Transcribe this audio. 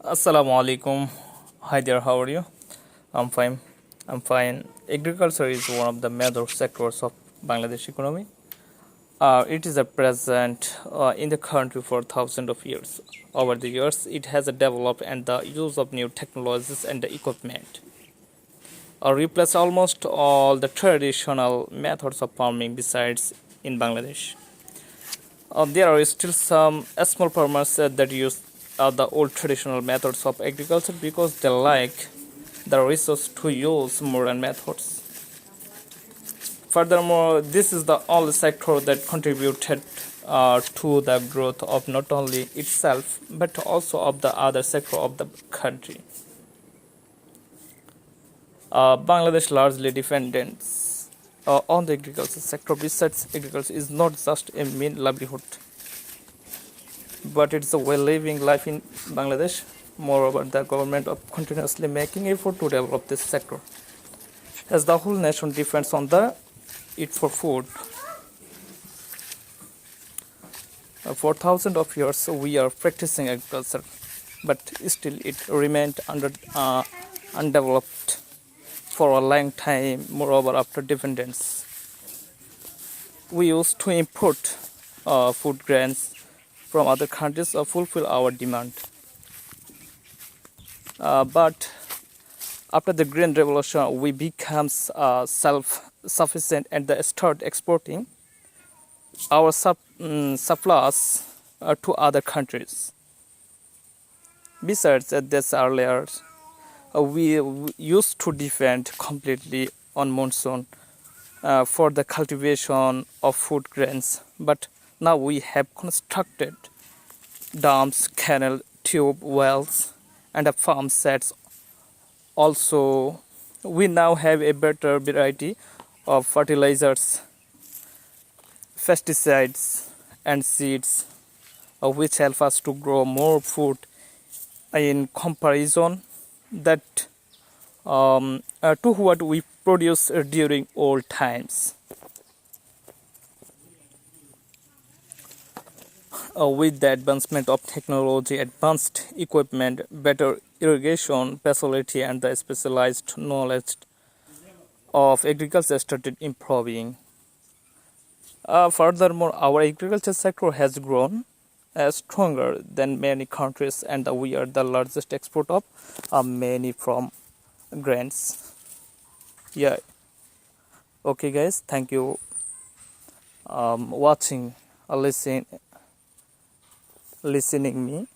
Assalamu alaikum. Hi there, how are you? I'm fine. I'm fine. Agriculture is one of the major sectors of Bangladesh economy. It is a present in the country for thousands of years. Over the years, it has developed and the use of new technologies and the equipment replaced almost all the traditional methods of farming besides in Bangladesh. There are still some small farmers that use the old traditional methods of agriculture because they like the resource to use modern methods. Furthermore, this is the only sector that contributed to the growth of not only itself but also of the other sector of the country. Bangladesh largely depends on the agriculture sector. Besides, agriculture is not just a main livelihood, but it's a well-living life in Bangladesh. Moreover, the government of continuously making effort to develop this sector, as the whole nation depends on the it for food. For thousands of years, we are practicing agriculture, but still it remained undeveloped for a long time. Moreover, after independence, we used to import food grains from other countries to fulfill our demand. But after the Green Revolution, we become self-sufficient and start exporting our surplus to other countries. Besides this earlier, we used to depend completely on monsoon for the cultivation of food grains. But now we have constructed dams, canal, tube wells, and farm sets. Also, we now have a better variety of fertilizers, pesticides, and seeds, which help us to grow more food in comparison that to what we produce during old times. With the advancement of technology, advanced equipment, better irrigation facility, and the specialized knowledge of agriculture started improving. Furthermore, our agriculture sector has grown stronger than many countries, and we are the largest export of many from grains. Yeah. Okay, guys. Thank you watching, listening me.